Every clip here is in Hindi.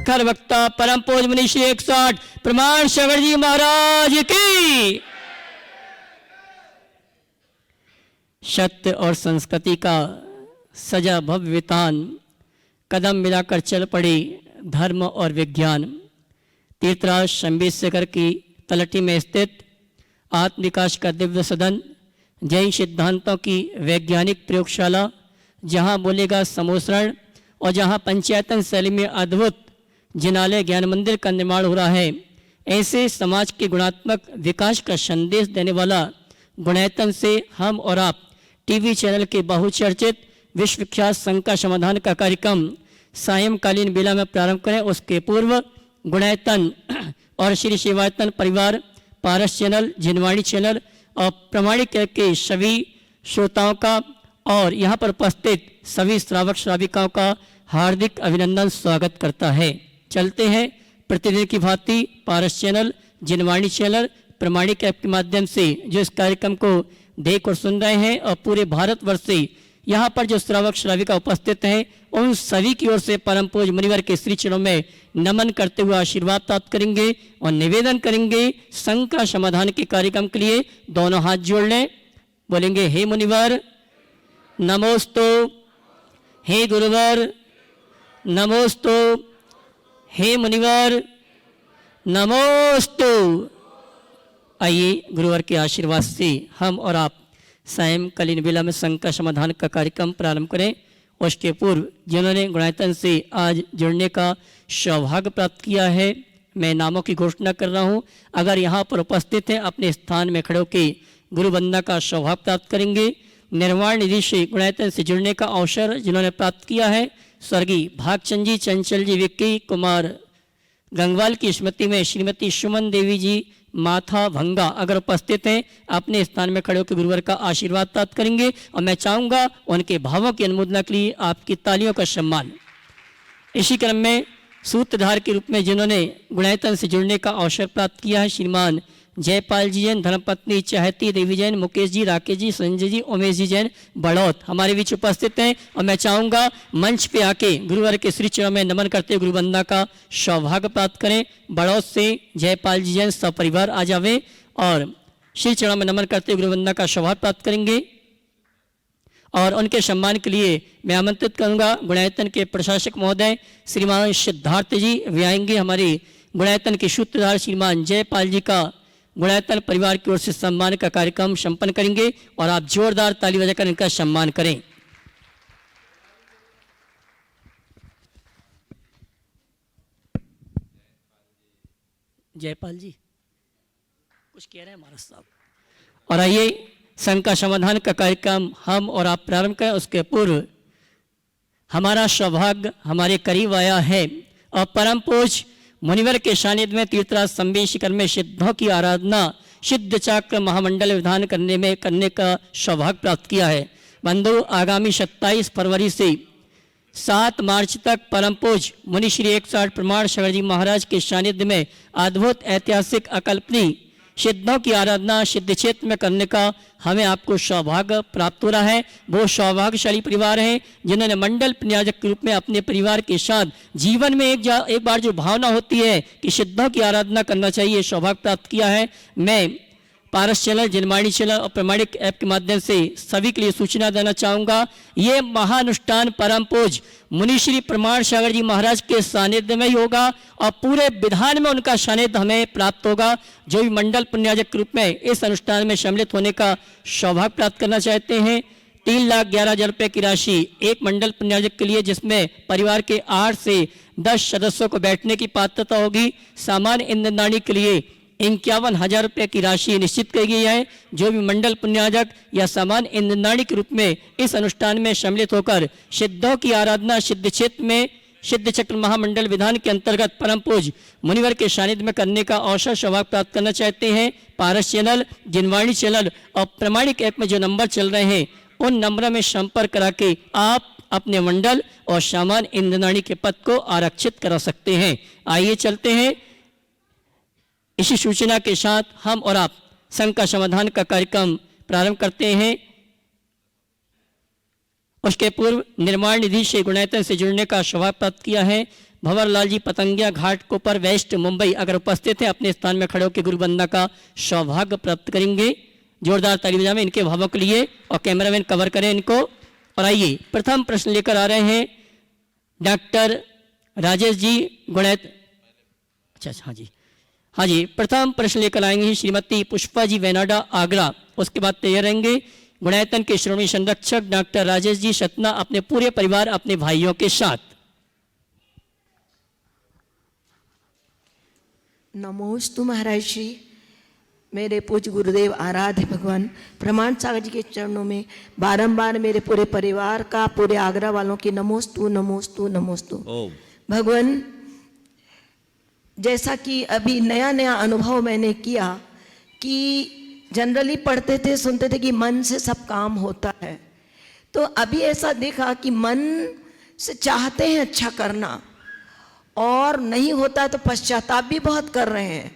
खर वक्ता परम पूज्य मुनि श्री 108 प्रमाण शंकर जी महाराज की। सत्य और संस्कृति का सजा भव्य वितान, कदम मिलाकर चल पड़े धर्म और विज्ञान। तीर्थराज शंभीशेखर की तलहटी में स्थित आत्मविकास का दिव्य सदन, जैन सिद्धांतों की वैज्ञानिक प्रयोगशाला, जहां बोलेगा समोसरण और जहां पंचायतन शैली में अद्भुत जिनालय ज्ञान मंदिर का निर्माण हो रहा है। ऐसे समाज के गुणात्मक विकास का संदेश देने वाला गुणायतन से हम और आप टीवी चैनल के बहुचर्चित विश्वविख्यात शंका समाधान का कार्यक्रम सायंकालीन बेला में प्रारंभ करें। उसके पूर्व गुणायतन और श्री सेवायतन परिवार, पारस चैनल, जिनवाणी चैनल और प्रमाणिक के सभी श्रोताओं का और यहाँ पर उपस्थित सभी श्रावक श्राविकाओं का हार्दिक अभिनंदन स्वागत करता है। चलते हैं प्रतिदिन की भांति पारस चैनल, जिनवाणी चैनल, प्रमाणिक ऐप के माध्यम से जो इस कार्यक्रम को देख और सुन रहे हैं और पूरे भारतवर्ष से यहाँ पर जो श्रावक श्राविका उपस्थित हैं, उन सभी की ओर से परम पूज्य मुनिवर के श्री चरणों में नमन करते हुए आशीर्वाद प्राप्त करेंगे और निवेदन करेंगे शंका समाधान के कार्यक्रम के लिए दोनों हाथ जोड़ लें। बोलेंगे हे मुनिवर नमोस्तु, हे गुरुवर नमोस्तु, हे मुनिवर नमोस्तु। आइए गुरुवर के आशीर्वाद से हम और आप सायंकालीन बेला में शंका समाधान का कार्यक्रम प्रारंभ करें। उसके पूर्व जिन्होंने गुणायतन से आज जुड़ने का सौभाग्य प्राप्त किया है, मैं नामों की घोषणा कर रहा हूं। अगर यहाँ पर उपस्थित हैं, अपने स्थान में खड़े होकर गुरु वंदना का सौभाग्य प्राप्त करेंगे। निर्वाण निधि से गुणायतन से जुड़ने का अवसर जिन्होंने प्राप्त किया है, स्वर्गीय भागचंद जी, चंचल जी, विक्की कुमार गंगवाल की स्मृति में श्रीमती सुमन देवी जी माथा भंगा अगर उपस्थित हैं, अपने स्थान में खड़े होकर गुरुवर का आशीर्वाद प्राप्त करेंगे और मैं चाहूँगा उनके भावों की अनुमोदना के लिए आपकी तालियों का सम्मान। इसी क्रम में सूत्रधार के रूप में जिन्होंने गुणायतन से जुड़ने का अवसर प्राप्त किया है, श्रीमान जयपाल जी जैन, धर्मपत्नी चाहती देवी जैन, मुकेश जी, राकेश जी, संजय जी, उमेश जी जैन बड़ौत हमारे बीच उपस्थित हैं और मैं चाहूँगा मंच पे आके गुरुवर के श्री चरणों में नमन करते हुए गुरुवंदना का सौभाग्य प्राप्त करें। बड़ौत से जयपाल जी जैन सब परिवार आ जावे और श्री चरणों में नमन करते हुए गुरुवंदना का सौभाग्य प्राप्त करेंगे और उनके सम्मान के लिए मैं आमंत्रित करूँगा गुणायतन के प्रशासक महोदय श्रीमान सिद्धार्थ जी वे आएंगे। हमारे गुणायतन के सूत्रधार श्रीमान जयपाल जी का गुणायतन परिवार की ओर से सम्मान का कार्यक्रम संपन्न करेंगे और आप जोरदार ताली बजाकर इनका सम्मान करें। जयपाल जी कुछ कह रहे हैं महाराज साहब। और आइए शंका समाधान का कार्यक्रम हम और आप प्रारंभ करें। उसके पूर्व हमारा सौभाग्य हमारे करीब आया है और परम पूज्य मुनिवर के सानिध्य में तीर्थराज शंभीशेखर में सिद्धों की आराधना सिद्ध चक्र महामंडल विधान करने का सौभाग्य प्राप्त किया है। बंधु आगामी 27 फरवरी से 7 मार्च तक परम पूज्य मुनि श्री 108 प्रमाण शंकर जी महाराज के सानिध्य में अद्भुत ऐतिहासिक अकल्पनीय सिद्धों की आराधना सिद्ध क्षेत्र में करने का हमें आपको सौभाग्य प्राप्त हो रहा है। वो सौभाग्यशाली परिवार हैं जिन्होंने मंडल प्रन्याजक के रूप में अपने परिवार के साथ जीवन में एक बार जो भावना होती है कि सिद्धों की आराधना करना चाहिए, सौभाग्य प्राप्त किया है। मैं पारस चैनल, जिनवाणी चैनल और प्रमाणिक ऐप के माध्यम से सभी के लिए सूचना देना चाहूँगा। ये महानुष्ठान परम पूज्य मुनि श्री प्रमाण सागर जी महाराज के सानिध्य में ही होगा और पूरे विधान में उनका सानिध्य हमें प्राप्त होगा। जो भी मंडल पुण्याजक के रूप में इस अनुष्ठान में सम्मिलित होने का सौभाग्य प्राप्त करना चाहते हैं, 3,11,000 रुपये की राशि एक मंडल पुण्याजक के लिए, जिसमें परिवार के 8 से 10 सदस्यों को बैठने की पात्रता होगी। सामान्य इंद्रदानी के लिए 51,000 रुपये की राशि निश्चित की गई है। जो भी मंडल पुण्याजक या सामान्य इंद्रदानी के रूप में इस अनुष्ठान में सम्मिलित होकर सिद्धों की आराधना सिद्ध क्षेत्र में सिद्ध चक्र महामंडल विधान के अंतर्गत परम पूज्य मुनिवर के सानिध्य में करने का अवसर सौभाग्य प्राप्त करना चाहते हैं, पारस चैनल, जिनवाणी चैनल और प्रमाणिक ऐप में जो नंबर चल रहे हैं उन नंबरों में संपर्क करा के आप अपने मंडल और सामान्य इंद्रदानी के पद को आरक्षित करा सकते हैं। आइए चलते हैं। इसी सूचना के साथ हम और आप शंका समाधान का कार्यक्रम प्रारंभ करते हैं। उसके पूर्व निर्माण निधि से गुणायतन से जुड़ने का सौभाग्य प्राप्त किया है भंवर लाल जी पतंगिया घाट को पर वेस्ट मुंबई अगर उपस्थित है अपने स्थान में खड़े होकर गुरु वंदना का सौभाग्य प्राप्त करेंगे। जोरदार ताली बजाएं इनके भावों के लिए और कैमरामैन कवर करें इनको। और आइए प्रथम प्रश्न लेकर आ रहे हैं डॉक्टर राजेश जी गुणायत। अच्छा हाँ जी प्रथम प्रश्न लेकर आएंगे श्रीमती पुष्पा जी वेनाडा आगरा। उसके बाद तैयार रहेंगे गुणायतन के श्रोमणी संरक्षक डॉक्टर राजेश जी सतना अपने पूरे परिवार अपने भाइयों के साथ। नमोस्तु महाराज श्री। मेरे पूज्य गुरुदेव आराध्य भगवान प्रमाण सागर जी के चरणों में बारंबार मेरे पूरे परिवार का पूरे आगरा वालों की नमोस्तु नमोस्तु नमोस्तु। भगवान जैसा कि अभी नया नया अनुभव मैंने किया कि जनरली पढ़ते थे सुनते थे कि मन से सब काम होता है, तो अभी ऐसा देखा कि मन से चाहते हैं अच्छा करना और नहीं होता तो पश्चाताप भी बहुत कर रहे हैं,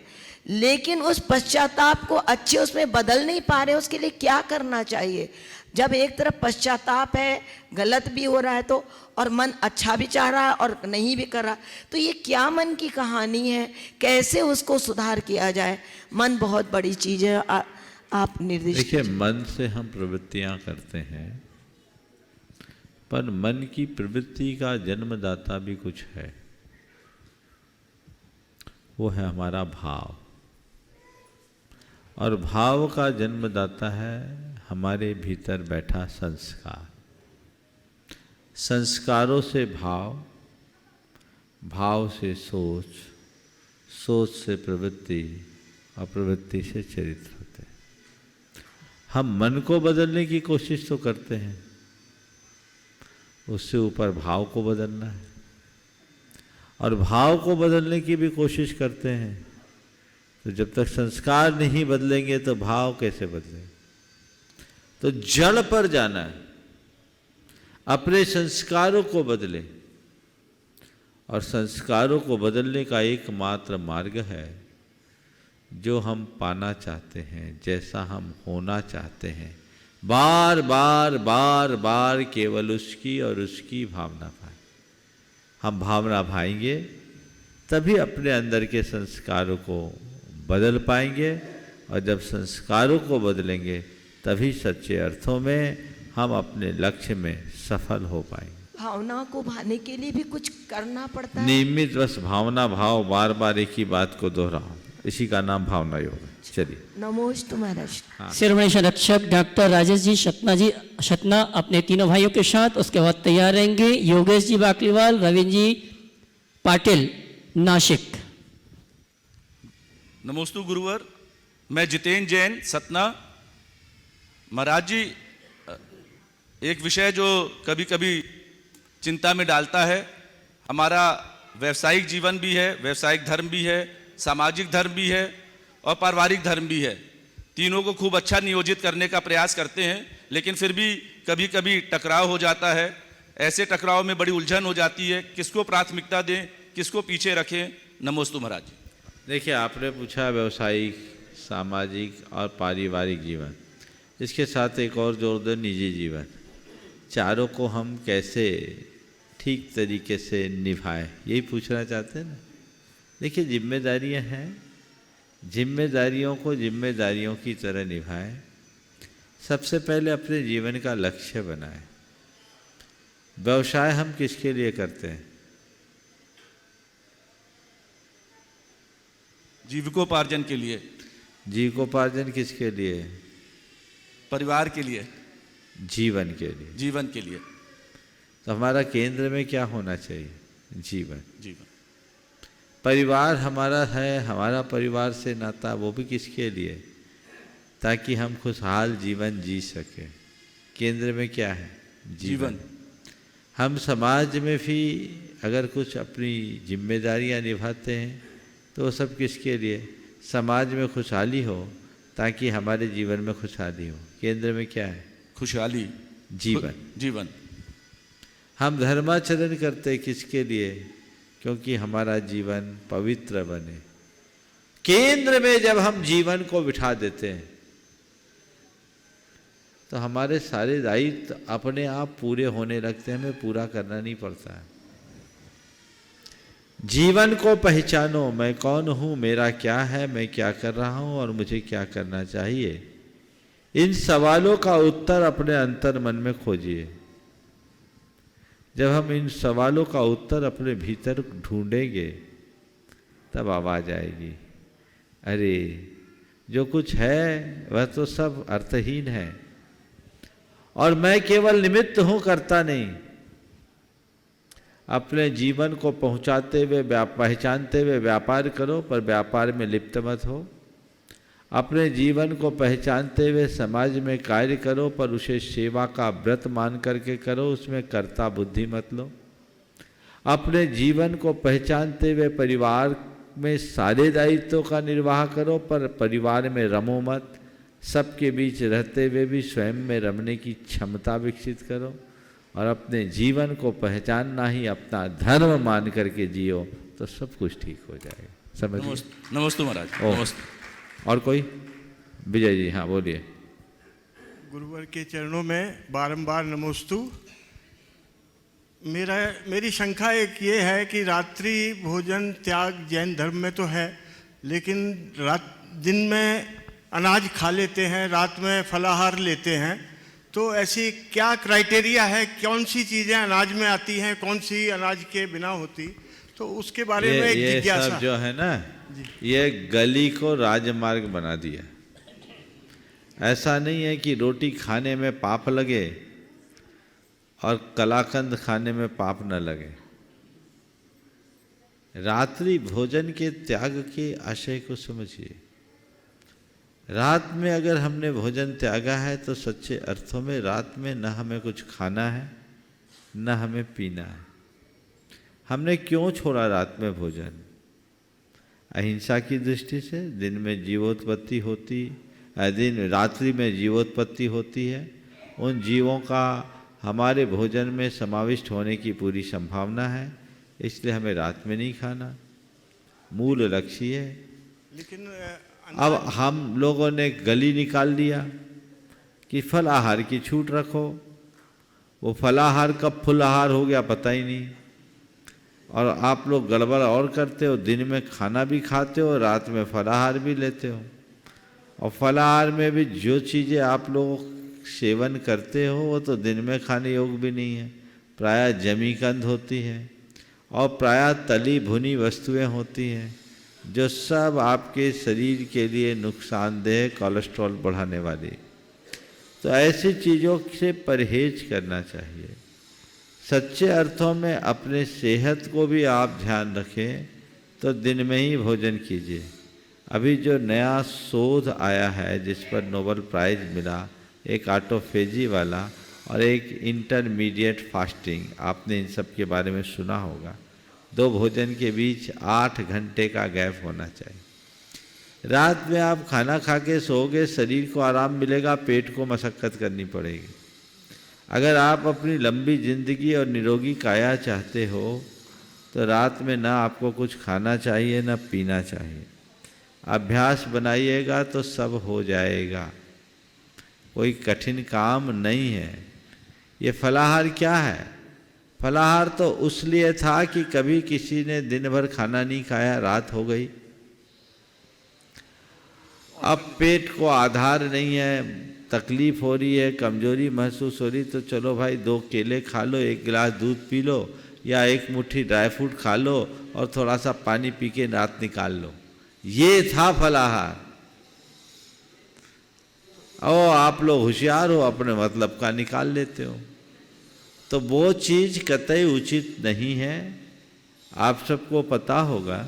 लेकिन उस पश्चाताप को अच्छे उसमें बदल नहीं पा रहे। उसके लिए क्या करना चाहिए? जब एक तरफ पश्चाताप है, गलत भी हो रहा है तो, और मन अच्छा भी चाह रहा है और नहीं भी कर रहा, तो ये क्या मन की कहानी है? कैसे उसको सुधार किया जाए? मन बहुत बड़ी चीज़ है, आप निर्देश देखिए। मन से हम प्रवृत्तियां करते हैं, पर मन की प्रवृत्ति का जन्मदाता भी कुछ है, वो है हमारा भाव। और भाव का जन्मदाता है हमारे भीतर बैठा संस्कार। संस्कारों से भाव, भाव से सोच, सोच से प्रवृत्ति और प्रवृत्ति से चरित्र होते हैं। हम मन को बदलने की कोशिश तो करते हैं, उससे ऊपर भाव को बदलना है, और भाव को बदलने की भी कोशिश करते हैं। तो जब तक संस्कार नहीं बदलेंगे तो भाव कैसे बदलेंगे? तो जड़ पर जाना है, अपने संस्कारों को बदले। और संस्कारों को बदलने का एकमात्र मार्ग है जो हम पाना चाहते हैं, जैसा हम होना चाहते हैं, बार बार बार बार केवल उसकी और उसकी भावना पाए। हम भावना भाएंगे तभी अपने अंदर के संस्कारों को बदल पाएंगे, और जब संस्कारों को बदलेंगे तभी सच्चे अर्थों में हम अपने लक्ष्य में सफल हो पाएंगे। भावना को भाने के लिए भी कुछ करना पड़ता है। नियमित बस भावना भाव, बार बार एक ही बात को दोहराओ, इसी का नाम भावना योग है। चलिए नमोस्तु महाराज। शिरोमणि संरक्षक डॉक्टर राजेश जी सतना अपने तीनों भाइयों के साथ। उसके बाद तैयार रहेंगे योगेश जी बाकलीवाल, रविंद्र जी पाटिल नासिक। नमोस्तु गुरुवर। मैं जितेंद्र जैन सतना। महाराज जी, एक विषय जो कभी कभी चिंता में डालता है, हमारा व्यवसायिक जीवन भी है, व्यवसायिक धर्म भी है, सामाजिक धर्म भी है और पारिवारिक धर्म भी है। तीनों को खूब अच्छा नियोजित करने का प्रयास करते हैं, लेकिन फिर भी कभी कभी टकराव हो जाता है। ऐसे टकराव में बड़ी उलझन हो जाती है, किसको प्राथमिकता दें, किसको पीछे रखें। नमोस्तु महाराज जी। देखिए, आपने पूछा व्यवसायिक, सामाजिक और पारिवारिक जीवन, इसके साथ एक और जोड़ दो निजी जीवन। चारों को हम कैसे ठीक तरीके से निभाएं, यही पूछना चाहते हैं ना। देखिए, जिम्मेदारियां हैं, जिम्मेदारियों को जिम्मेदारियों की तरह निभाएं। सबसे पहले अपने जीवन का लक्ष्य बनाएं। व्यवसाय हम किसके लिए करते हैं? जीविकोपार्जन के लिए। जीविकोपार्जन किसके लिए? परिवार के लिए, जीवन के लिए। जीवन के लिए। तो हमारा केंद्र में क्या होना चाहिए? जीवन। जीवन। परिवार हमारा है, हमारा परिवार से नाता, वो भी किसके लिए? ताकि हम खुशहाल जीवन जी सकें। केंद्र में क्या है? जीवन। हम समाज में भी अगर कुछ अपनी जिम्मेदारियां निभाते हैं तो वो सब किसके लिए? समाज में खुशहाली हो ताकि हमारे जीवन में खुशहाली हो। केंद्र में क्या है? खुशहाली, जीवन। जीवन। हम धर्माचरण करते किसके लिए? क्योंकि हमारा जीवन पवित्र बने। केंद्र में जब हम जीवन को बिठा देते हैं तो हमारे सारे दायित्व अपने आप पूरे होने लगते हैं, हमें पूरा करना नहीं पड़ता है। जीवन को पहचानो, मैं कौन हूँ, मेरा क्या है, मैं क्या कर रहा हूँ और मुझे क्या करना चाहिए। इन सवालों का उत्तर अपने अंतर मन में खोजिए। जब हम इन सवालों का उत्तर अपने भीतर ढूंढेंगे तब आवाज आएगी, अरे जो कुछ है वह तो सब अर्थहीन है और मैं केवल निमित्त हूं, करता नहीं। अपने जीवन को पहुंचाते हुए पहचानते हुए व्यापार करो, पर व्यापार में लिप्त मत हो। अपने जीवन को पहचानते हुए समाज में कार्य करो, पर उसे सेवा का व्रत मान करके करो, उसमें कर्ता बुद्धि मत लो। अपने जीवन को पहचानते हुए परिवार में सारे दायित्वों का निर्वाह करो, पर परिवार में रमो मत। सबके बीच रहते हुए भी स्वयं में रमने की क्षमता विकसित करो और अपने जीवन को पहचानना ही अपना धर्म मान करके जियो, तो सब कुछ ठीक हो जाएगा। समझ नमस्ते महाराज। नमस्ते। और कोई? विजय जी, हाँ बोलिए। गुरुवर के चरणों में बारंबार नमोस्तु। मेरी शंका एक ये है कि रात्रि भोजन त्याग जैन धर्म में तो है, लेकिन दिन में अनाज खा लेते हैं, रात में फलाहार लेते हैं, तो ऐसी क्या क्राइटेरिया है, कौन सी चीज़ें अनाज में आती हैं, कौन सी अनाज के बिना होती, तो उसके बारे में एक जिज्ञासा। सब जो है ना, ये गली को राजमार्ग बना दिया। ऐसा नहीं है कि रोटी खाने में पाप लगे और कलाकंद खाने में पाप न लगे। रात्रि भोजन के त्याग के आशय को समझिए। रात में अगर हमने भोजन त्यागा है तो सच्चे अर्थों में रात में न हमें कुछ खाना है न हमें पीना है। हमने क्यों छोड़ा रात में भोजन? अहिंसा की दृष्टि से। दिन में जीवोत्पत्ति होती, रात्रि में जीवोत्पत्ति होती है। उन जीवों का हमारे भोजन में समाविष्ट होने की पूरी संभावना है, इसलिए हमें रात में नहीं खाना। मूल लक्ष्य है। लेकिन अब हम लोगों ने गली निकाल दिया कि फलाहार की छूट रखो। वो फलाहार कब फुलाहार हो गया पता ही नहीं। और आप लोग गड़बड़ और करते हो, दिन में खाना भी खाते हो, रात में फलाहार भी लेते हो। और फलाहार में भी जो चीज़ें आप लोग सेवन करते हो वो तो दिन में खाने योग्य भी नहीं है। प्रायः जमीकंद होती है और प्रायः तली भुनी वस्तुएं होती हैं, जो सब आपके शरीर के लिए नुकसानदेह, कोलेस्ट्रॉल बढ़ाने वाली। तो ऐसी चीज़ों से परहेज करना चाहिए। सच्चे अर्थों में अपने सेहत को भी आप ध्यान रखें तो दिन में ही भोजन कीजिए। अभी जो नया शोध आया है जिस पर नोबेल प्राइज़ मिला, एक ऑटोफेजी वाला और एक इंटरमीडिएट फास्टिंग, आपने इन सब के बारे में सुना होगा। 2 भोजन के बीच 8 घंटे का गैप होना चाहिए। रात में आप खाना खा के सोओगे, शरीर को आराम मिलेगा, पेट को मशक्कत करनी पड़ेगी। अगर आप अपनी लंबी जिंदगी और निरोगी काया चाहते हो तो रात में ना आपको कुछ खाना चाहिए ना पीना चाहिए। अभ्यास बनाइएगा तो सब हो जाएगा, कोई कठिन काम नहीं है। ये फलाहार क्या है? फलाहार तो उसलिए था कि कभी किसी ने दिन भर खाना नहीं खाया, रात हो गई, अब पेट को आधार नहीं है, तकलीफ हो रही है, कमजोरी महसूस हो रही, तो चलो भाई 2 केले खा लो, 1 गिलास दूध पी लो या 1 मुट्ठी ड्राई फ्रूट खा लो और थोड़ा सा पानी पी के रात निकाल लो। ये था फलाहार। और आप लोग होशियार हो, अपने मतलब का निकाल लेते हो, तो वो चीज़ कतई उचित नहीं है। आप सबको पता होगा,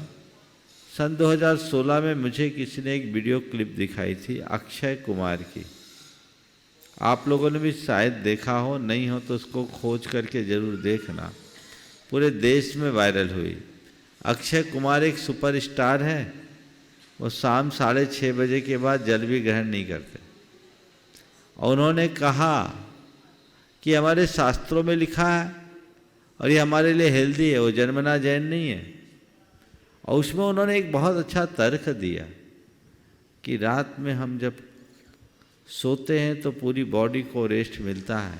सन 2016 में मुझे किसी ने एक वीडियो क्लिप दिखाई थी अक्षय कुमार की। आप लोगों ने भी शायद देखा हो, नहीं हो तो उसको खोज करके ज़रूर देखना। पूरे देश में वायरल हुई। अक्षय कुमार एक सुपरस्टार है, वो शाम 6:30 बजे के बाद जल भी ग्रहण नहीं करते। और उन्होंने कहा कि हमारे शास्त्रों में लिखा है और ये हमारे लिए हेल्दी है, वो जन्मना जैन नहीं है। और उसमें उन्होंने एक बहुत अच्छा तर्क दिया कि रात में हम जब सोते हैं तो पूरी बॉडी को रेस्ट मिलता है,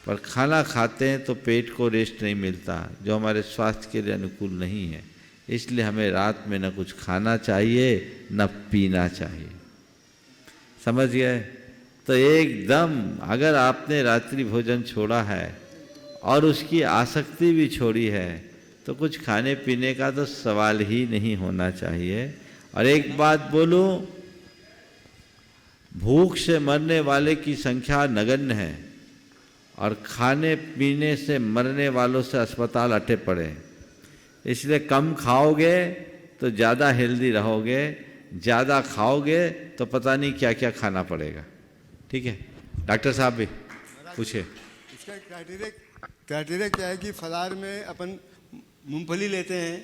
पर खाना खाते हैं तो पेट को रेस्ट नहीं मिलता, जो हमारे स्वास्थ्य के लिए अनुकूल नहीं है। इसलिए हमें रात में न कुछ खाना चाहिए न पीना चाहिए। समझ गए? तो एकदम अगर आपने रात्रि भोजन छोड़ा है और उसकी आसक्ति भी छोड़ी है तो कुछ खाने पीने का तो सवाल ही नहीं होना चाहिए। और एक बात बोलूं, भूख से मरने वाले की संख्या नगण्य है और खाने पीने से मरने वालों से अस्पताल अटे पड़े। इसलिए कम खाओगे तो ज़्यादा हेल्दी रहोगे, ज़्यादा खाओगे तो पता नहीं क्या क्या खाना पड़ेगा। ठीक है डॉक्टर साहब भी पूछे। इसका क्राइटेरिया क्या है कि फलाहार में अपन मूंगफली लेते हैं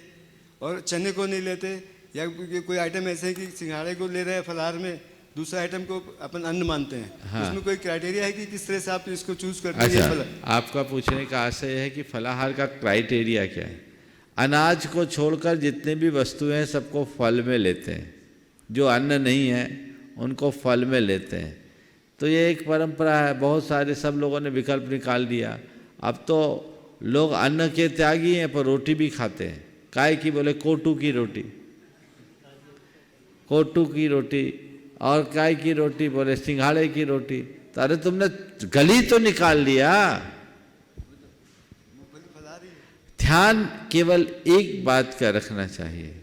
और चने को नहीं लेते, या कोई आइटम ऐसे है कि सिंघाड़े को ले रहे हैं फलाहार में, दूसरा आइटम को अपन अन्न मानते हैं। हाँ। उसमें कोई क्राइटेरिया है कि किस तरह से आप इसको चूज करते हैं? अच्छा, आपका पूछने का आशय है कि फलाहार का क्राइटेरिया क्या है। अनाज को छोड़कर जितने भी वस्तुएं हैं सबको फल में लेते हैं, जो अन्न नहीं है उनको फल में लेते हैं। तो ये एक परंपरा है, बहुत सारे सब लोगों ने विकल्प निकाल दिया। अब तो लोग अन्न के त्यागी हैं पर रोटी भी खाते हैं। काय की? बोले कोटू की रोटी, कोटू की रोटी। और काय की रोटी? बोले सिंघाड़े की रोटी। तो अरे तुमने गली तो निकाल लिया। ध्यान केवल एक बात का रखना चाहिए,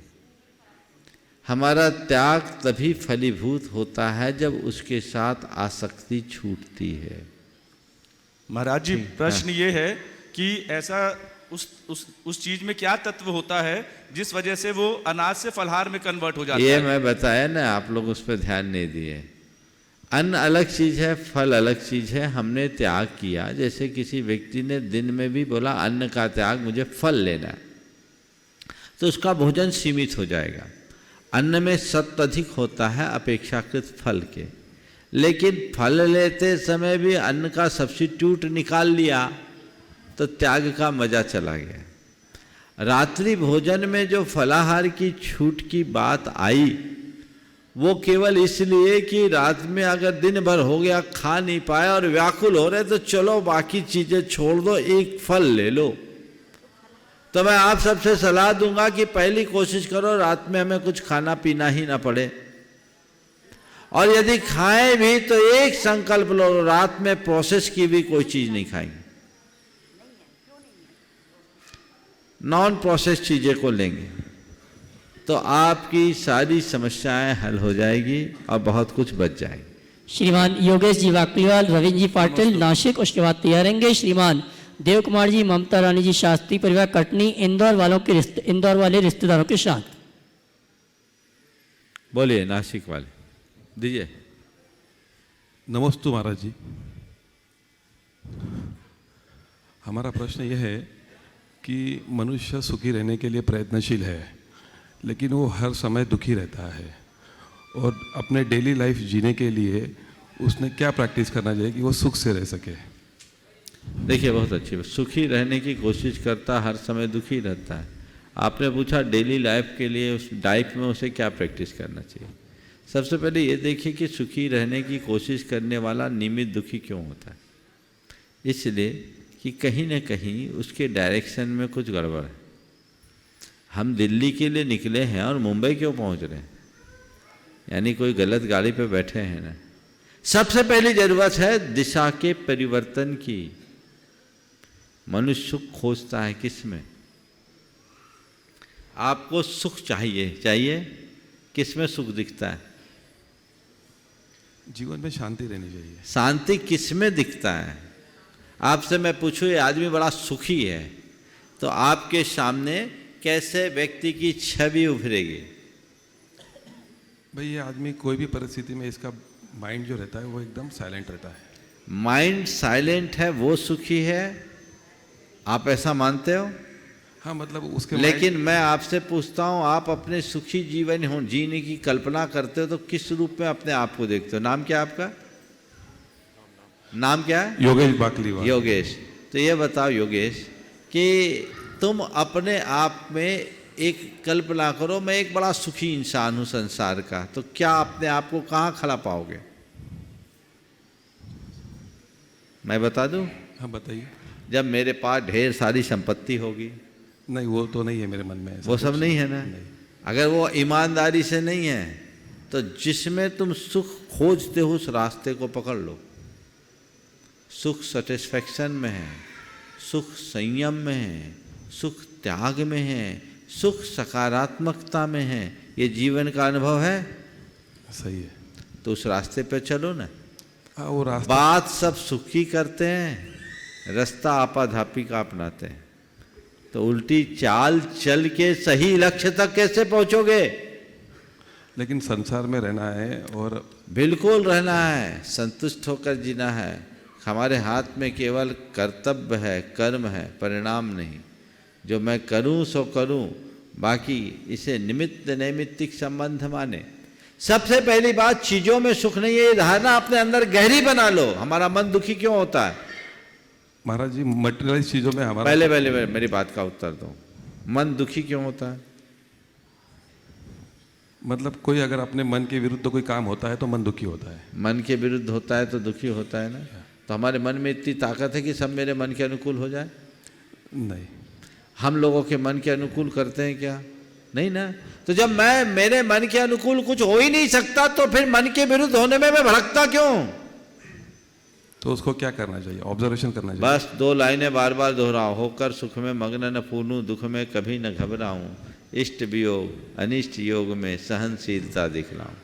हमारा त्याग तभी फलीभूत होता है जब उसके साथ आसक्ति छूटती है। महाराज जी प्रश्न ये है कि ऐसा उस चीज में क्या तत्व होता है जिस वजह से वो अनाज से फलहार में कन्वर्ट हो जाता है? ये मैं बताया ना, आप लोग उस पर ध्यान नहीं दिए। अन्न अलग चीज है, फल अलग चीज है। हमने त्याग किया, जैसे किसी व्यक्ति ने दिन में भी बोला अन्न का त्याग, मुझे फल लेना है, तो उसका भोजन सीमित हो जाएगा। अन्न में सत्व अधिक होता है अपेक्षाकृत फल के, लेकिन फल लेते समय भी अन्न का सब्स्टिट्यूट निकाल लिया तो त्याग का मजा चला गया। रात्रि भोजन में जो फलाहार की छूट की बात आई वो केवल इसलिए कि रात में अगर दिन भर हो गया खा नहीं पाए और व्याकुल हो रहे तो चलो बाकी चीजें छोड़ दो, एक फल ले लो। तो मैं आप सबसे सलाह दूंगा कि पहली कोशिश करो रात में हमें कुछ खाना पीना ही ना पड़े, और यदि खाएं भी तो एक संकल्प लो, रात में प्रोसेस की भी कोई चीज नहीं खाएंगे, नॉन प्रोसेस चीजें को लेंगे, तो आपकी सारी समस्याएं हल हो जाएगी और बहुत कुछ बच जाएगी। श्रीमान योगेश जी वाकलीवाल, रविंद्र जी पाटिल नासिक, उसके बाद तैयार रहेंगे श्रीमान देव कुमार जी, ममता रानी जी शास्त्री परिवार कटनी, इंदौर वाले रिश्तेदारों के साथ। बोलिए नासिक वाले, दीजिए। नमस्ते महाराज जी, हमारा प्रश्न यह है कि मनुष्य सुखी रहने के लिए प्रयत्नशील है, लेकिन वो हर समय दुखी रहता है, और अपने डेली लाइफ जीने के लिए उसने क्या प्रैक्टिस करना चाहिए कि वो सुख से रह सके? देखिए बहुत अच्छी बात, सुखी रहने की कोशिश करता हर समय दुखी रहता है। आपने पूछा डेली लाइफ के लिए उस लाइफ में उसे क्या प्रैक्टिस करना चाहिए। सबसे पहले ये देखिए कि सुखी रहने की कोशिश करने वाला नियमित दुखी क्यों होता है। इसलिए कि कहीं ना कहीं उसके डायरेक्शन में कुछ गड़बड़ है। हम दिल्ली के लिए निकले हैं और मुंबई क्यों पहुंच रहे हैं, यानी कोई गलत गाड़ी पे बैठे हैं ना। सबसे पहली जरूरत है दिशा के परिवर्तन की। मनुष्य सुख खोजता है किस में? आपको सुख चाहिए किस में सुख दिखता है? जीवन में शांति रहनी चाहिए। शांति किस में दिखता है? आपसे मैं पूछूं, ये आदमी बड़ा सुखी है, तो आपके सामने कैसे व्यक्ति की छवि उभरेगी? भाई ये आदमी कोई भी परिस्थिति में इसका माइंड जो रहता है वो एकदम साइलेंट रहता है। माइंड साइलेंट है वो सुखी है, आप ऐसा मानते हो? हाँ, मतलब उसके लेकिन मैं आपसे पूछता हूं, आप अपने सुखी जीवन जीने की कल्पना करते हो तो किस रूप में अपने आप को देखते हो? नाम क्या है आपका? नाम क्या है? योगेश बाकलीवाल। योगेश। तो ये बताओ योगेश कि तुम अपने आप में एक कल्पना करो, मैं एक बड़ा सुखी इंसान हूं संसार का, तो क्या अपने आप को कहाँ खड़ा पाओगे? मैं बता दूं? हाँ बताइए। जब मेरे पास ढेर सारी संपत्ति होगी, नहीं वो तो नहीं है मेरे मन में ऐसा वो सब कुछ। नहीं है ना। अगर वो ईमानदारी से नहीं है तो जिसमें तुम सुख खोजते हो उस रास्ते को पकड़ लो। सुख सेटिस्फैक्शन में है, सुख संयम में है, सुख त्याग में है, सुख सकारात्मकता में है। ये जीवन का अनुभव है, सही है। तो उस रास्ते पे चलो ना। हाँ वो रास्ता बात सब सुख की करते हैं, रास्ता आपाधापी का अपनाते हैं। तो उल्टी चाल चल के सही लक्ष्य तक कैसे पहुंचोगे? लेकिन संसार में रहना है और बिल्कुल रहना है, संतुष्ट होकर जीना है। हमारे हाथ में केवल कर्तव्य है, कर्म है, परिणाम नहीं। जो मैं करूं सो करूं, बाकी इसे निमित्त नैमित्तिक संबंध माने। सबसे पहली बात, चीजों में सुख नहीं है, ये धारणा अपने अंदर गहरी बना लो। हमारा मन दुखी क्यों होता है? महाराज जी मटेरियलाइज चीज़ों में हमारा पहले मेरी बात का उत्तर दो। मन दुखी क्यों होता है? मतलब कोई अगर अपने मन के विरुद्ध कोई काम होता है तो मन दुखी होता है। मन के विरुद्ध होता है तो दुखी होता है ना। तो हमारे मन में इतनी ताकत है कि सब मेरे मन के अनुकूल हो जाए? नहीं। हम लोगों के मन के अनुकूल करते हैं क्या? नहीं ना। तो जब मैं मेरे मन के अनुकूल कुछ हो ही नहीं सकता तो फिर मन के विरुद्ध होने में मैं भड़कता क्यों? तो उसको क्या करना चाहिए? ऑब्जर्वेशन करना चाहिए। बस 2 लाइनें बार बार दोहराओ। होकर सुख में मग्न न फूलूं, दुख में कभी न घबराऊं, इष्ट वियोग अनिष्ट योग में सहनशीलता दिखलाऊं।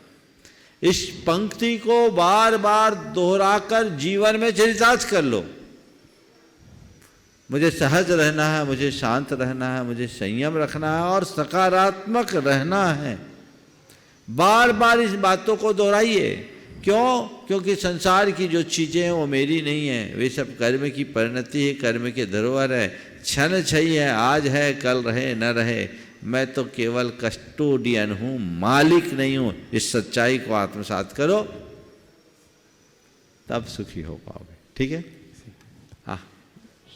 इस पंक्ति को बार बार दोहराकर जीवन में चरितार्थ कर लो। मुझे सहज रहना है, मुझे शांत रहना है, मुझे संयम रखना है और सकारात्मक रहना है। बार बार इस बातों को दोहराइए। क्यों? क्योंकि संसार की जो चीज़ें हैं वो मेरी नहीं है, वे सब कर्म की परिणति है, कर्म के धरोहर है, क्षण क्षयी है, आज है कल रहे न रहे। मैं तो केवल कस्टोडियन हूँ, मालिक नहीं हूँ। इस सच्चाई को आत्मसात करो, तब सुखी हो पाओगे। ठीक है? हाँ,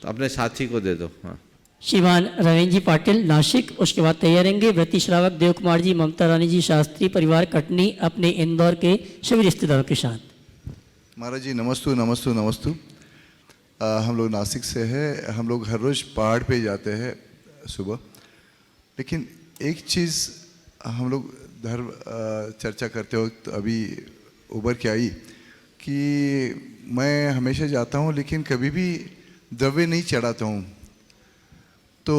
तो अपने साथी को दे दो। हाँ, श्रीमान रवीन्द्र जी पाटिल नासिक, उसके बाद तैयार रहेंगे व्रती श्रावक देव कुमार जी, ममता रानी जी शास्त्री, परिवार कटनी, अपने इंदौर के सभी रिश्तेदारों के साथ। महाराज जी नमस्तु नमस्तु नमस्तु। हम लोग नासिक से हैं। हम लोग हर रोज़ पहाड़ पे जाते हैं सुबह। लेकिन एक चीज़ हम लोग धर्म चर्चा करते वक्त अभी उभर के आई कि मैं हमेशा जाता हूँ लेकिन कभी भी द्रव्य नहीं चढ़ाता हूँ। तो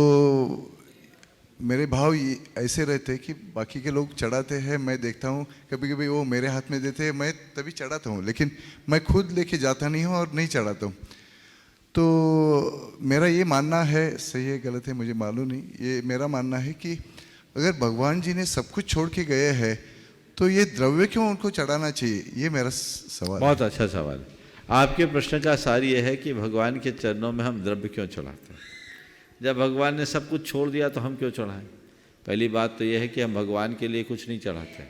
मेरे भाव ऐसे रहते हैं कि बाकी के लोग चढ़ाते हैं, मैं देखता हूँ कभी कभी वो मेरे हाथ में देते हैं, मैं तभी चढ़ाता हूँ, लेकिन मैं खुद लेके जाता नहीं हूँ और नहीं चढ़ाता हूँ। तो मेरा ये मानना है, सही है गलत है मुझे मालूम नहीं, ये मेरा मानना है कि अगर भगवान जी ने सब कुछ छोड़ के गए हैं तो ये द्रव्य क्यों उनको चढ़ाना चाहिए? ये मेरा सवाल। बहुत अच्छा सवाल है। आपके प्रश्न का सार ये है कि भगवान के चरणों में हम द्रव्य क्यों चढ़ाते हैं? जब भगवान ने सब कुछ छोड़ दिया तो हम क्यों चढ़ाएं? पहली बात तो यह है कि हम भगवान के लिए कुछ नहीं चढ़ाते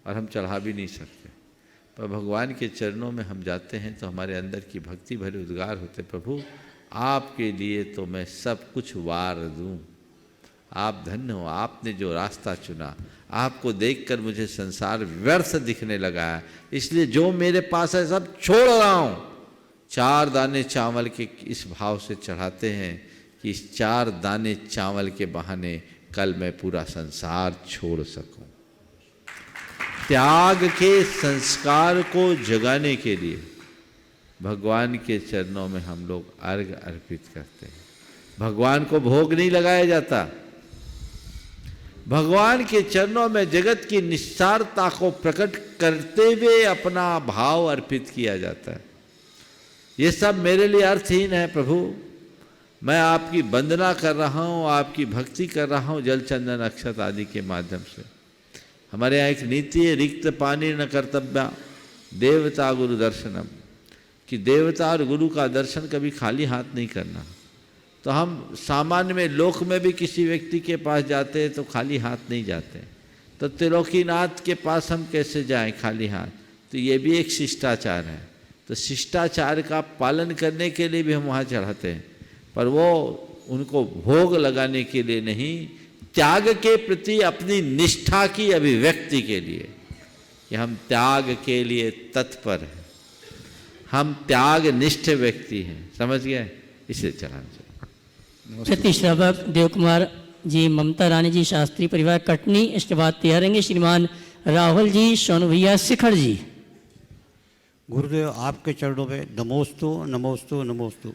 और हम चढ़ा भी नहीं सकते। पर भगवान के चरणों में हम जाते हैं तो हमारे अंदर की भक्ति भरे उद्गार होते, प्रभु आपके लिए तो मैं सब कुछ वार दूं। आप धन्य हो, आपने जो रास्ता चुना, आपको देखकर मुझे संसार व्यर्थ दिखने लगा है, इसलिए जो मेरे पास है सब छोड़ रहा हूँ। 4 दाने चावल के इस भाव से चढ़ाते हैं कि इस 4 दाने चावल के बहाने कल मैं पूरा संसार छोड़ सकूं। त्याग के संस्कार को जगाने के लिए भगवान के चरणों में हम लोग अर्घ अर्पित करते हैं। भगवान को भोग नहीं लगाया जाता, भगवान के चरणों में जगत की निस्सारता को प्रकट करते हुए अपना भाव अर्पित किया जाता है। ये सब मेरे लिए अर्थहीन है प्रभु, मैं आपकी वंदना कर रहा हूँ, आपकी भक्ति कर रहा हूँ जल चंदन अक्षत आदि के माध्यम से। हमारे यहाँ एक नीति है, रिक्त पानी न कर्तव्य देवता गुरु दर्शनम, कि देवता और गुरु का दर्शन कभी खाली हाथ नहीं करना। तो हम सामान्य में लोक में भी किसी व्यक्ति के पास जाते हैं तो खाली हाथ नहीं जाते, तो त्रिलोकीनाथ के पास हम कैसे जाएं खाली हाथ? तो ये भी एक शिष्टाचार है। तो शिष्टाचार का पालन करने के लिए भी हम वहाँ चढ़ाते हैं, पर वो उनको भोग लगाने के लिए नहीं, त्याग के प्रति अपनी निष्ठा की अभिव्यक्ति के लिए कि हम त्याग के लिए तत्पर हैं। हम त्यागनिष्ठ व्यक्ति हैं, समझ गए, इसे चलाना चाहिए। प्रतिश्रावक देव कुमार जी, ममता रानी जी, शास्त्री परिवार कटनी। इसके बाद तैयार रहेंगे श्रीमान राहुल जी, सोनू भैया, शिखर जी। गुरुदेव आपके चरणों में नमोस्तु नमोस्तु नमोस्तु।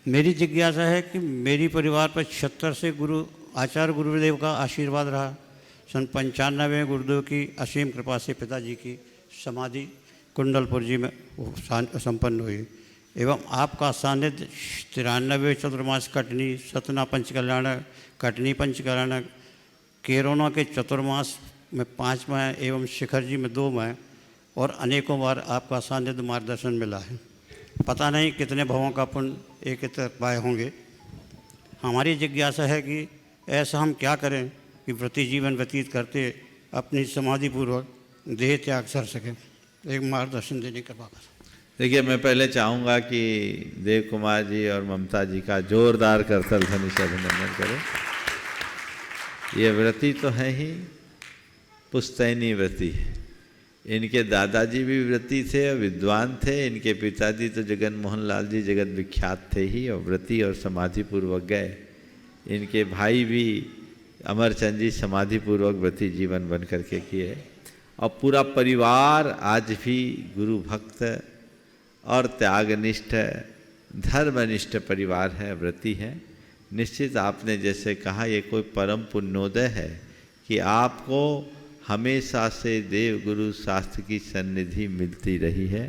मेरी जिज्ञासा है कि मेरी परिवार पर 76 से आचार्य गुरुदेव का आशीर्वाद रहा। सन 95 में गुरुदेव की असीम कृपा से पिताजी की समाधि कुंडलपुर जी में संपन्न हुई एवं आपका सानिध्य 93 चतुर्मास कटनी, सतना पंचकल्याणक, कटनी पंचकल्याणक, केरोना के चतुर्मास में 5 माह एवं शिखर जी में 2 माह और अनेकों बार आपका सानिध्य मार्गदर्शन मिला है। पता नहीं कितने भवों का पुण्य एकत्र पाए होंगे। हमारी जिज्ञासा है कि ऐसा हम क्या करें कि व्रती जीवन व्यतीत करते अपनी समाधि पूर्वक देह त्याग कर सकें। एक मार्गदर्शन देने का बात। देखिए, मैं पहले चाहूँगा कि देव कुमार जी और ममता जी का जोरदार करतल ध्वनि से अभिनंदन करें। ये व्रती तो है ही, पुस्तैनी व्रती है। इनके दादाजी भी व्रती थे और विद्वान थे। इनके पिताजी तो जगन मोहन लाल जी जगत विख्यात थे ही और व्रती और समाधि पूर्वक गए। इनके भाई भी अमरचंद जी समाधि पूर्वक व्रती जीवन बन करके किए और पूरा परिवार आज भी गुरु भक्त और त्यागनिष्ठ धर्मनिष्ठ परिवार है, व्रती है। निश्चित आपने जैसे कहा, ये कोई परम पुण्योदय है कि आपको हमेशा से देव गुरु शास्त्र की सन्निधि मिलती रही है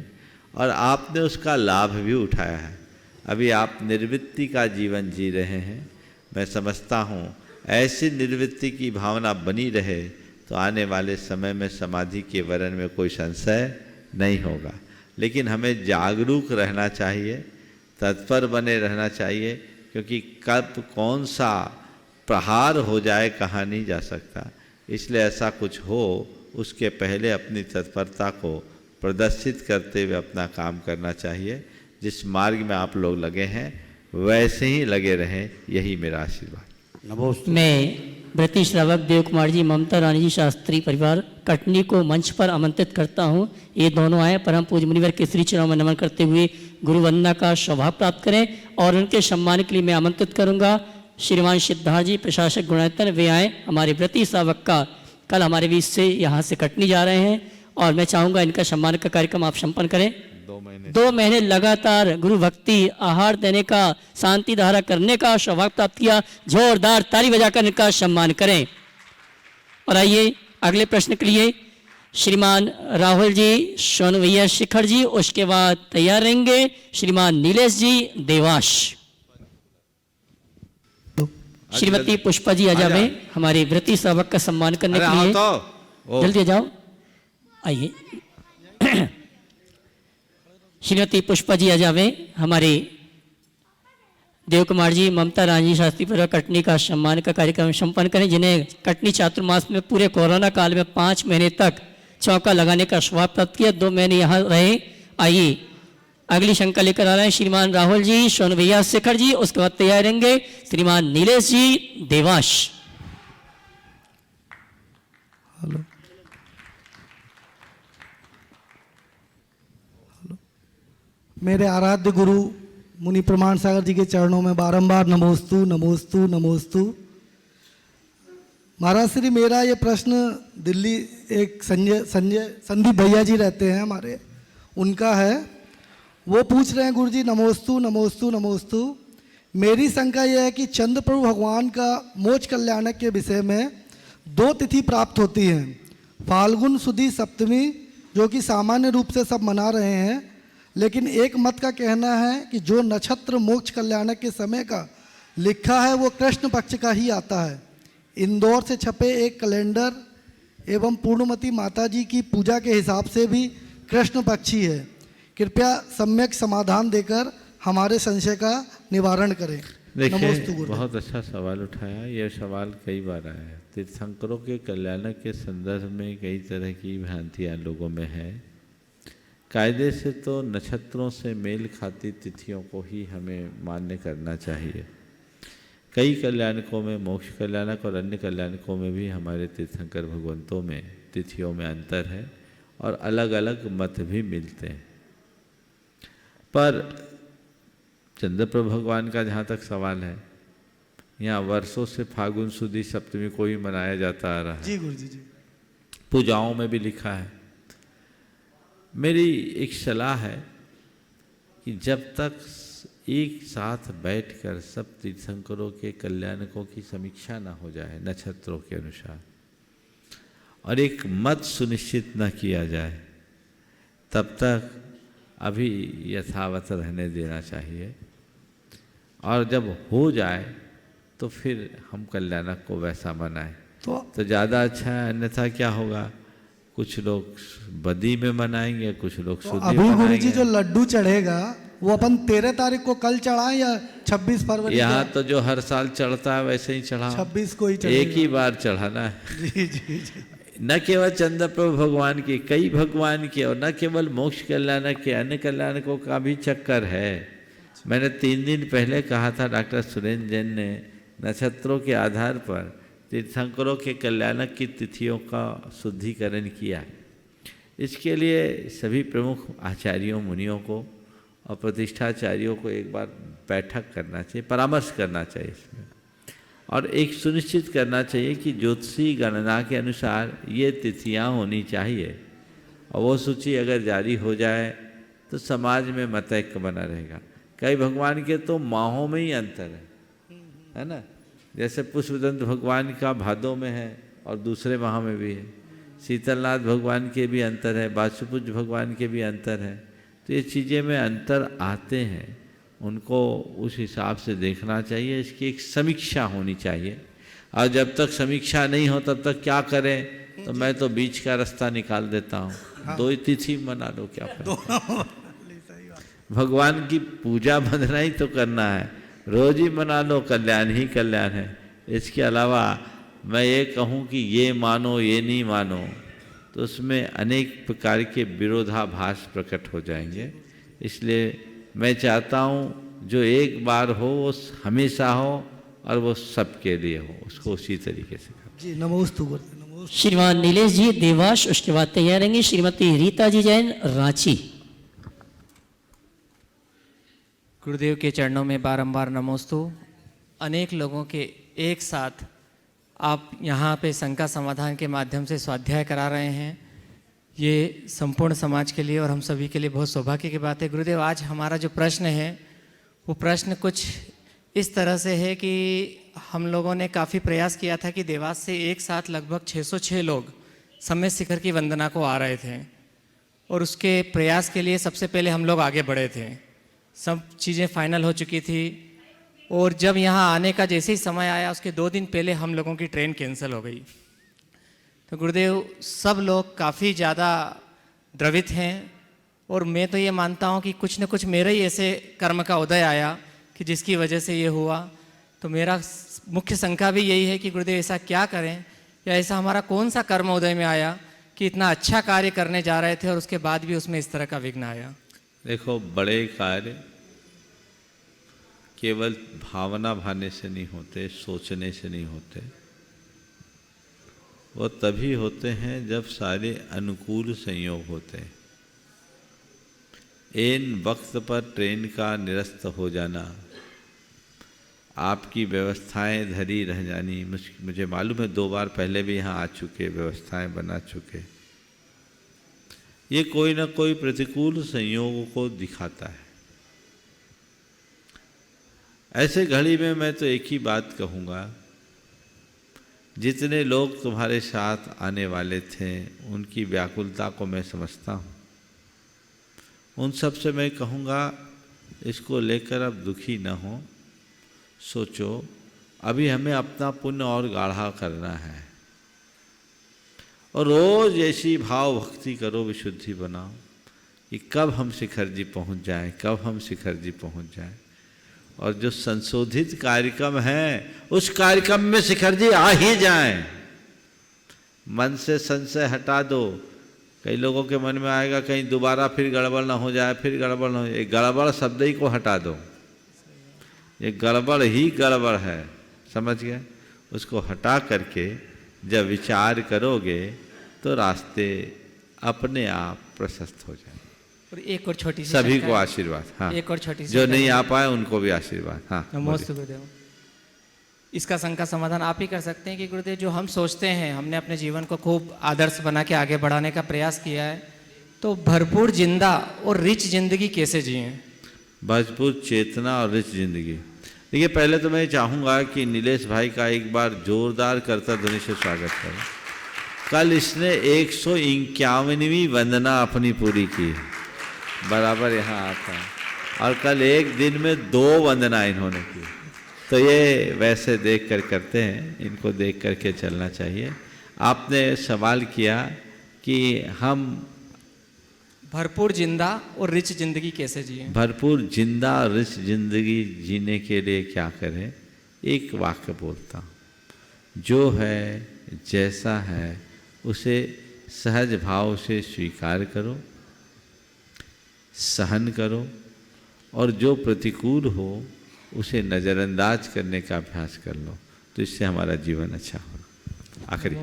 और आपने उसका लाभ भी उठाया है। अभी आप निर्वृत्ति का जीवन जी रहे हैं। मैं समझता हूँ ऐसी निर्वृत्ति की भावना बनी रहे तो आने वाले समय में समाधि के वरण में कोई संशय नहीं होगा। लेकिन हमें जागरूक रहना चाहिए, तत्पर बने रहना चाहिए, क्योंकि कब कौन सा प्रहार हो जाए कहा नहीं जा सकता। इसलिए ऐसा कुछ हो उसके पहले अपनी तत्परता को प्रदर्शित करते हुए अपना काम करना चाहिए। जिस मार्ग में आप लोग लगे हैं वैसे ही लगे रहें, यही मेरा आशीर्वाद। नमोस्तु। मैं व्रती श्रावक देव कुमार जी, ममता रानी जी, शास्त्री परिवार कटनी को मंच पर आमंत्रित करता हूँ। ये दोनों आए, परम पूज्य मुनिवर के श्री चरणों में नमन करते हुए गुरु वंदना का सौभाग्य प्राप्त करें। और उनके सम्मान के लिए मैं आमंत्रित करूँगा श्रीमान सिद्धार्थ जी, प्रशासक गुणायतन, वे आए। हमारे व्रती श्रावक का कल हमारे बीच से यहाँ से कटनी जा रहे हैं और मैं चाहूँगा इनका सम्मान का कार्यक्रम आप संपन्न करें। 2 महीने लगातार गुरु भक्ति आहार देने का, शांति धारा करने का सौभाग्य प्राप्त किया। जोरदार ताली बजाकर इनका सम्मान करें। और आइए अगले प्रश्न के लिए श्रीमान राहुल जी, सोनू भैया, शिखर जी, उसके बाद तैयार रहेंगे श्रीमान नीलेश जी, देवाश। श्रीमती पुष्पा जी आ जावे हमारे व्रती श्रावक का सम्मान करने के लिए। जल्दी आ जाओ, आइए। श्रीमती पुष्पा जी आ जावे हमारे देव कुमार जी, ममता रानी जी, शास्त्री परिवार कटनी का सम्मान का कार्यक्रम संपन्न करें, जिन्हें कटनी चातुर्मास में पूरे कोरोना काल में 5 महीने तक चौका लगाने का सौभाग्य प्राप्त किया। 2 महीने यहाँ रहे। आइए अगली शंका लेकर आ रहे हैं श्रीमान राहुल जी, सोनू भैया, शिखर जी, उसके बाद तैयार रहेंगे श्रीमान नीलेश जी, देवाश। हेलो, मेरे आराध्य गुरु मुनि प्रमाण सागर जी के चरणों में बारंबार नमोस्तु नमोस्तु नमोस्तु। महाराज श्री, मेरा ये प्रश्न दिल्ली एक संदीप भैया जी रहते हैं हमारे, उनका है। वो पूछ रहे हैं गुरु जी, नमोस्तु नमोस्तु नमोस्तु। मेरी शंका यह है कि चंद्र प्रभु भगवान का मोक्ष कल्याणक के विषय में 2 तिथि प्राप्त होती हैं, फाल्गुन सुदी सप्तमी, जो कि सामान्य रूप से सब मना रहे हैं, लेकिन एक मत का कहना है कि जो नक्षत्र मोक्ष कल्याणक के समय का लिखा है वो कृष्ण पक्ष का ही आता है। इंदौर से छपे एक कैलेंडर एवं पूर्णमती माता जी की पूजा के हिसाब से भी कृष्ण पक्षी है। कृपया सम्यक समाधान देकर हमारे संशय का निवारण करें। देखिए, बहुत अच्छा सवाल उठाया। यह सवाल कई बार आया है। तीर्थंकरों के कल्याणक के संदर्भ में कई तरह की भ्रांतियाँ लोगों में है। कायदे से तो नक्षत्रों से मेल खाती तिथियों को ही हमें मान्य करना चाहिए। कई कल्याणकों में, मोक्ष कल्याणक और अन्य कल्याणकों में भी हमारे तीर्थंकर भगवंतों में तिथियों में अंतर है और अलग अलग मत भी मिलते हैं। पर चंद्रप्रभु भगवान का जहाँ तक सवाल है, यहाँ वर्षों से फागुन सुदी सप्तमी को ही मनाया जाता आ रहा है। जी गुरुजी जी। पूजाओं में भी लिखा है। मेरी एक सलाह है कि जब तक एक साथ बैठकर सब तीर्थंकरों के कल्याणकों की समीक्षा न हो जाए नक्षत्रों के अनुसार, और एक मत सुनिश्चित न किया जाए, तब तक अभी यथावत रहने देना चाहिए। और जब हो जाए तो फिर हम कल्याणक को वैसा मनाएं तो ज़्यादा अच्छा है। अन्यथा क्या होगा, कुछ लोग बदी में मनाएंगे, कुछ लोग तो शुद्धि अभी मनाएंगे। गुरुजी जो लड्डू चढ़ेगा वो अपन 13 तारीख को कल चढ़ाएं या 26 फरवरी? यहाँ तो जो हर साल चढ़ता है वैसे ही चढ़ा, 26 को ही एक चढ़ेगा। ही बार चढ़ाना है। जी जी जी। न केवल चंद्रप्रभु भगवान की, कई भगवान के, और न केवल मोक्ष कल्याणक के, अन्य कल्याणकों का भी चक्कर है। मैंने 3 दिन पहले कहा था, डॉक्टर सुरेंद्र जैन ने नक्षत्रों के आधार पर तीर्थंकरों के कल्याणक की तिथियों का शुद्धिकरण किया। इसके लिए सभी प्रमुख आचार्यों मुनियों को और प्रतिष्ठाचार्यों को एक बार बैठक करना चाहिए, परामर्श करना चाहिए इसमें, और एक सुनिश्चित करना चाहिए कि ज्योतिषी गणना के अनुसार ये तिथियां होनी चाहिए। और वो सूची अगर जारी हो जाए तो समाज में मतैक्य बना रहेगा। कई भगवान के तो माहों में ही अंतर है ना। जैसे पुष्पदंत भगवान का भादों में है और दूसरे माह में भी है, शीतलनाथ भगवान के भी अंतर है, बासुपुज भगवान के भी अंतर है। तो ये चीज़ें में अंतर आते हैं, उनको उस हिसाब से देखना चाहिए। इसकी एक समीक्षा होनी चाहिए, और जब तक समीक्षा नहीं हो तब तक क्या करें, तो मैं तो बीच का रास्ता निकाल देता हूँ। हाँ। 2 तिथि मना लो, क्या भगवान की पूजा बंधना ही तो करना है, रोज ही मना लो, कल्याण ही कल्याण है। इसके अलावा मैं ये कहूँ कि ये मानो ये नहीं मानो, तो उसमें अनेक प्रकार के विरोधाभास प्रकट हो जाएंगे। इसलिए मैं चाहता हूँ जो एक बार हो वो हमेशा हो, और वो सबके लिए हो, उसको उसी तरीके से करें। जी नमोस्तु गुरुदेव, नमोस्तु। श्रीमान नीलेश जी देवास, उसके बाद तैयार रहेंगी श्रीमती रीता जी जैन रांची। गुरुदेव के चरणों में बारंबार नमोस्तु। अनेक लोगों के एक साथ आप यहाँ पे शंका समाधान के माध्यम से स्वाध्याय करा रहे हैं, ये संपूर्ण समाज के लिए और हम सभी के लिए बहुत सौभाग्य की बात है। गुरुदेव, आज हमारा जो प्रश्न है वो प्रश्न कुछ इस तरह से है कि हम लोगों ने काफ़ी प्रयास किया था कि देवास से एक साथ लगभग 606 लोग सम्यक शिखर की वंदना को आ रहे थे, और उसके प्रयास के लिए सबसे पहले हम लोग आगे बढ़े थे। सब चीज़ें फाइनल हो चुकी थी, और जब यहाँ आने का जैसे ही समय आया उसके 2 दिन पहले हम लोगों की ट्रेन कैंसिल हो गई। तो गुरुदेव, सब लोग काफ़ी ज़्यादा द्रवित हैं, और मैं तो ये मानता हूँ कि कुछ न कुछ मेरे ही ऐसे कर्म का उदय आया कि जिसकी वजह से ये हुआ। तो मेरा मुख्य शंका भी यही है कि गुरुदेव ऐसा क्या करें, या ऐसा हमारा कौन सा कर्म उदय में आया कि इतना अच्छा कार्य करने जा रहे थे और उसके बाद भी उसमें इस तरह का विघ्न आया। देखो, बड़े कार्य केवल भावना भाने से नहीं होते, सोचने से नहीं होते, वो तभी होते हैं जब सारे अनुकूल संयोग होते हैं। ऐन वक्त पर ट्रेन का निरस्त हो जाना, आपकी व्यवस्थाएं धरी रह जानी, मुझे मालूम है 2 बार पहले भी यहाँ आ चुके, व्यवस्थाएं बना चुके, ये कोई ना कोई प्रतिकूल संयोग को दिखाता है। ऐसे घड़ी में मैं तो एक ही बात कहूँगा, जितने लोग तुम्हारे साथ आने वाले थे उनकी व्याकुलता को मैं समझता हूँ। उन सब से मैं कहूँगा, इसको लेकर अब दुखी न हो, सोचो अभी हमें अपना पुण्य और गाढ़ा करना है, और रोज ऐसी भाव भक्ति करो, विशुद्धि बनाओ कि कब हम शिखर जी पहुँच जाएं, कब हम शिखर जी पहुँच जाएं। और जो संशोधित कार्यक्रम है उस कार्यक्रम में शिखर जी आ ही जाएं। मन से संशय हटा दो। कई लोगों के मन में आएगा कहीं दोबारा फिर गड़बड़ ना हो जाए, फिर गड़बड़ ना हो जाए। गड़बड़ शब्द ही को हटा दो, ये गड़बड़ ही गड़बड़ है, समझ गए। उसको हटा करके जब विचार करोगे तो रास्ते अपने आप प्रशस्त हो जाए। और एक और छोटी सी सभी शंका को है। आशीर्वाद। हाँ, एक और छोटी सी जो शंका नहीं है। आ पाए उनको भी आशीर्वाद। हाँ, नमोस्तु गुरुदेव। इसका शंका समाधान आप ही कर सकते हैं कि गुरुदेव जो हम सोचते हैं, हमने अपने जीवन को खूब आदर्श बना के आगे बढ़ाने का प्रयास किया है, तो भरपूर जिंदा और रिच जिंदगी कैसे जिएं? भरपूर चेतना और रिच जिंदगी। देखिए, पहले तो मैं चाहूँगा कि नीलेश भाई का एक बार जोरदार करता ध्वनि से स्वागत करें। कल इसने 151वीं वंदना अपनी पूरी की, बराबर यहाँ आता है, और कल एक दिन में 2 वंदना इन्होंने की। तो ये वैसे देख कर करते हैं, इनको देख करके चलना चाहिए। आपने सवाल किया कि हम भरपूर जिंदा और रिच जिंदगी कैसे जिएं? भरपूर जिंदा और रिच जिंदगी जीने के लिए क्या करें? एक वाक्य बोलता हूँ, जो है जैसा है उसे सहज भाव से स्वीकार करो, सहन करो, और जो प्रतिकूल हो उसे नज़रअंदाज करने का अभ्यास कर लो, तो इससे हमारा जीवन अच्छा होगा। आखिरी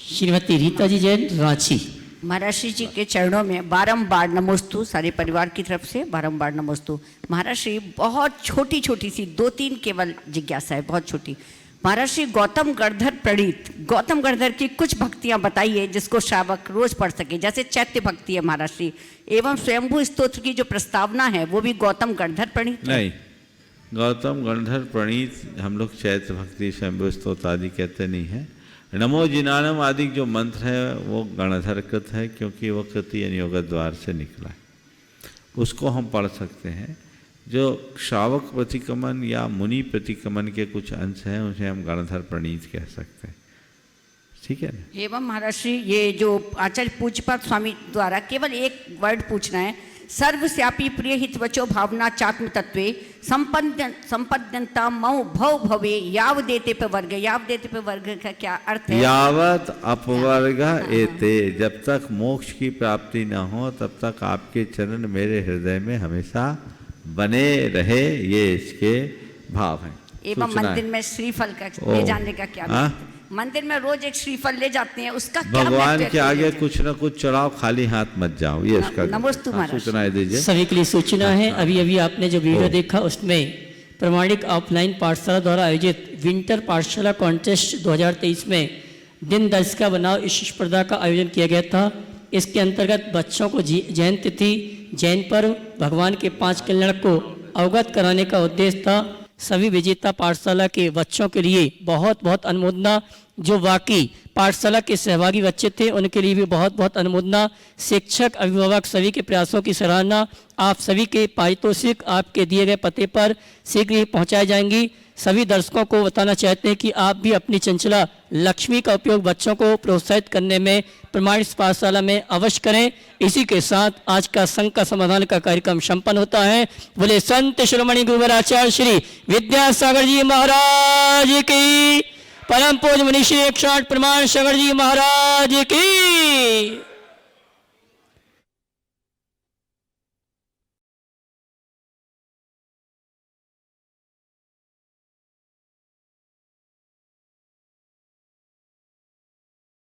श्रीमती रीता जी जैन, रांची। महाराज श्री जी के चरणों में बारंबार नमोस्तु, सारे परिवार की तरफ से बारंबार नमोस्तु। महाराज श्री, बहुत छोटी छोटी सी 2-3 केवल जिज्ञासा है, बहुत छोटी। महाराज श्री, गौतम गणधर प्रणीत गौतम गणधर की कुछ भक्तियां बताइए जिसको श्रावक रोज पढ़ सके। जैसे चैत्य भक्ति है महाराज श्री, एवं स्वयंभू स्तोत्र की जो प्रस्तावना है वो भी गौतम गणधर प्रणीत है? नहीं, गौतम गणधर प्रणीत हम लोग चैत्र भक्ति स्वयंभू स्तोत्र आदि कहते नहीं हैं। नमो जिनानम आदि जो मंत्र है वो गणधर कृत है, क्योंकि वो कृति योग द्वार से निकला है, उसको हम पढ़ सकते हैं। जो श्रावक प्रतिक्रमण या मुनि प्रतिक्रमण के कुछ अंश हैं उसे हम गणधर प्रणीत कह सकते हैं, ठीक है ना? एवं महाराज श्री, ये जो आचार्य पूज्यपाद स्वामी द्वारा केवल एक वर्ड पूछना है, सर्वस्यापि प्रिय हितवचो भावना चात्म तत्वे संपद्यंता मऊ भव भवे याव देते पे वर्ग। याव देते पे वर्ग का क्या अर्थ है? यावत अपवर्ग एते, जब तक मोक्ष की प्राप्ति न हो तब तक आपके चरण मेरे हृदय में हमेशा बने रहे, ये इसके भाव हैं। एवं मंदिर में श्रीफल का ले जाने का क्या महत्व है? मंदिर में रोज एक श्रीफल ले जाते हैं, उसका क्या भगवान महत्व के है? आगे कुछ न कुछ चढ़ाओ, खाली हाथ मत जाओ, ये इसका नमोस्तु महाराज। सूचनाएं दीजिए। सभी के लिए सूचना है, अभी अभी आपने जो वीडियो देखा उसमें प्रमाणिक ऑफलाइन पाठशाला द्वारा आयोजित विंटर पाठशाला कॉन्टेस्ट 2023 में दिन दर्शिका बनाओ इस स्पर्धा का आयोजन किया गया था। इसके अंतर्गत बच्चों को जैन तिथि, जैन पर्व, भगवान के 5 कल्याण को अवगत कराने का उद्देश्य था। सभी विजेता पाठशाला के बच्चों के लिए बहुत बहुत अनुमोदना। जो वाकई पाठशाला के सहभागी बच्चे थे उनके लिए भी बहुत बहुत अनुमोदना। शिक्षक, अभिभावक सभी के प्रयासों की सराहना। आप सभी के पारितोषिक आपके दिए गए पते पर शीघ्र ही पहुंचाई जाएंगी। सभी दर्शकों को बताना चाहते हैं कि आप भी अपनी चंचला लक्ष्मी का उपयोग बच्चों को प्रोत्साहित करने में प्रमाणित पाठशाला में अवश्य करें। इसी के साथ आज का शंका समाधान का कार्यक्रम संपन्न होता है। बोले संत शिरोमणि गुरुवर आचार्य श्री विद्यासागर जी महाराज की, परम पूज्य मनीषी 108 प्रमाण सागर जी महाराज की।